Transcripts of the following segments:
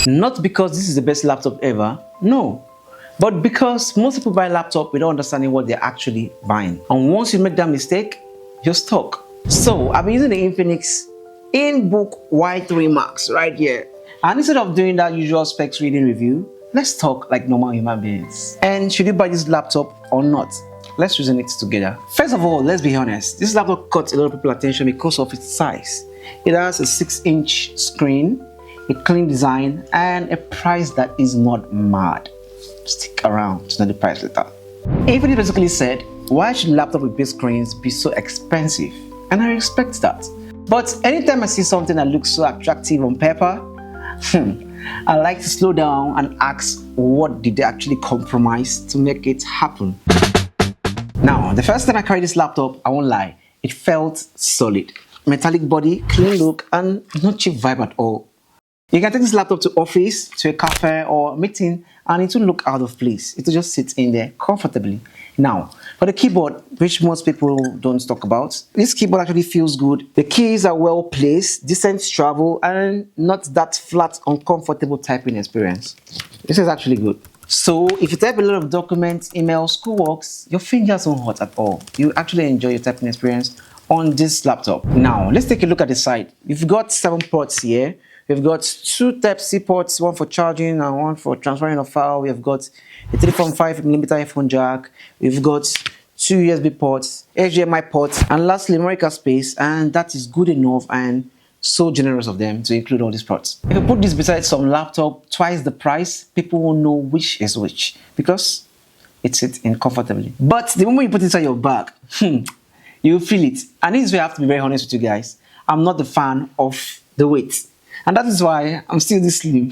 Not because this is the best laptop ever, no. But because most people buy laptop without understanding what they're actually buying. And once you make that mistake, you're stuck. So I've been using the Infinix InBook Y3 Max right here. And instead of doing that usual specs reading review, let's talk like normal human beings. And should you buy this laptop or not? Let's reason it together. First of all, let's be honest. This laptop caught a lot of people's attention because of its size. It has a 6-inch screen, a clean design, and a price that is not mad. Stick around to know the price later. Infinix basically said, why should laptop with big screens be so expensive? And I respect that. But anytime I see something that looks so attractive on paper, I like to slow down and ask, what did they actually compromise to make it happen? Now, the first time I carried this laptop, I won't lie, it felt solid. Metallic body, clean look, and not cheap vibe at all. You can take this laptop to office, to a cafe or a meeting, and it will look out of place. It will just sit in there comfortably. Now, for the keyboard, which most people don't talk about, this keyboard actually feels good. The keys are well placed, decent travel, and not that flat, uncomfortable typing experience. This is actually good. So if you type a lot of documents, emails, schoolworks, your fingers won't hurt at all. You actually enjoy your typing experience on this laptop. Now, let's take a look at the side. You've got 7 ports here. We've got 2 Type-C ports, one for charging and one for transferring a file. We've got a 3.5mm headphone jack. We've got 2 USB ports, HDMI ports, and lastly, memory card space. And that is good enough and so generous of them to include all these ports. If you put this beside some laptop twice the price, people won't know which is which because it sits in comfortably. But the moment you put it inside your bag, you feel it. And this is where I have to be very honest with you guys. I'm not the fan of the weight. And that is why I'm still this slim.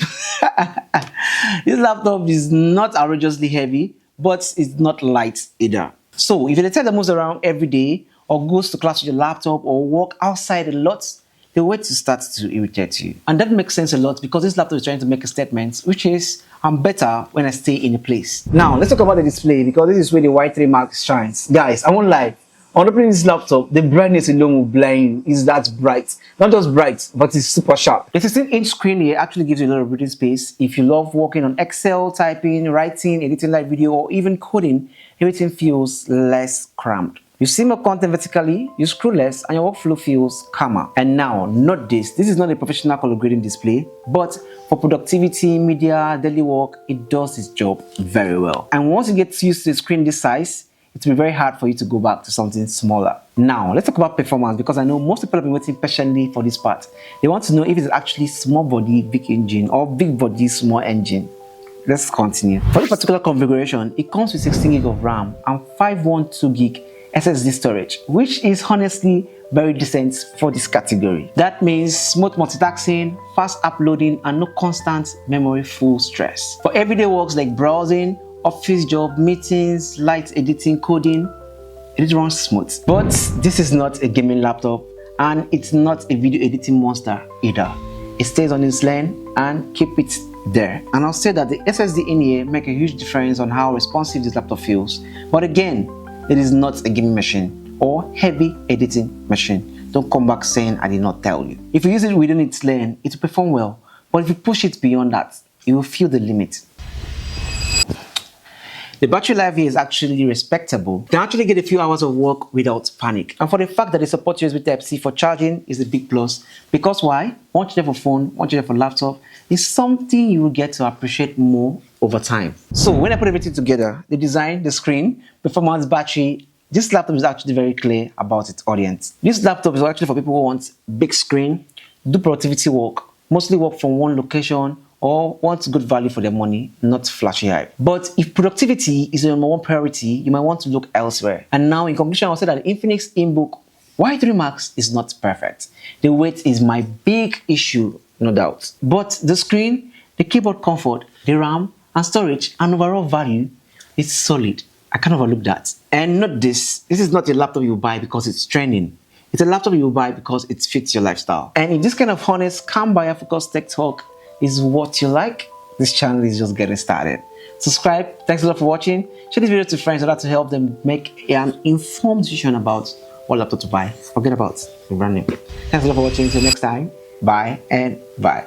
This laptop is not outrageously heavy, but it's not light either. So if you're the type that moves around every day or goes to class with your laptop or walk outside a lot, the weight starts to irritate you. And that makes sense a lot because this laptop is trying to make a statement, which is, I'm better when I stay in a place. Now, let's talk about the display because this is where the Y3 Max shines. Guys, I won't lie. On opening this laptop, the brightness alone will blind. It's that bright. Not just bright, but it's super sharp. The 16-inch screen here actually gives you a lot of breathing space. If you love working on Excel, typing, writing, editing live video, or even coding, everything feels less cramped. You see more content vertically, you scroll less, and your workflow feels calmer. And now, note this. This is not a professional color grading display, but for productivity, media, daily work, it does its job very well. And once you get used to the screen this size, it will be very hard for you to go back to something smaller. Now, let's talk about performance because I know most people have been waiting patiently for this part. They want to know if it's actually small body, big engine or big body, small engine. Let's continue. For this particular configuration, it comes with 16GB of RAM and 512GB SSD storage, which is honestly very decent for this category. That means smooth multitasking, fast uploading, and no constant memory full stress. For everyday works like browsing, office job, meetings, light editing, coding, it runs smooth. But this is not a gaming laptop and it's not a video editing monster either. It stays on its lane and keep it there. And I'll say that the SSD in here make a huge difference on how responsive this laptop feels. But again, it is not a gaming machine or heavy editing machine. Don't come back saying I did not tell you. If you use it within its lane, it will perform well. But if you push it beyond that, you will feel the limit. The battery life here is actually respectable. You can actually get a few hours of work without panic. And for the fact that they support USB Type-C for charging is a big plus. Because why? One charger for phone, one charger for laptop is something you will get to appreciate more over time. So when I put everything together, the design, the screen, performance, battery, this laptop is actually very clear about its audience. This laptop is actually for people who want big screen, do productivity work, mostly work from one location, or want good value for their money, not flashy hype. But if productivity is your number one priority, you might want to look elsewhere. And now in conclusion, I'll say that the Infinix InBook Y3 Max is not perfect. The weight is my big issue, no doubt. But the screen, the keyboard comfort, the RAM and storage and overall value is solid. I can't overlook that. And note this is not a laptop you buy because it's trending. It's a laptop you buy because it fits your lifestyle. And if this kind of honest, calm buyer focused tech talk is what you like, this channel is just getting started. Subscribe. Thanks a lot for watching. Share this video to friends in order to help them make an informed decision about what laptop to buy. Forget about the brand name. Thanks a lot for watching. Until next time, bye and bye.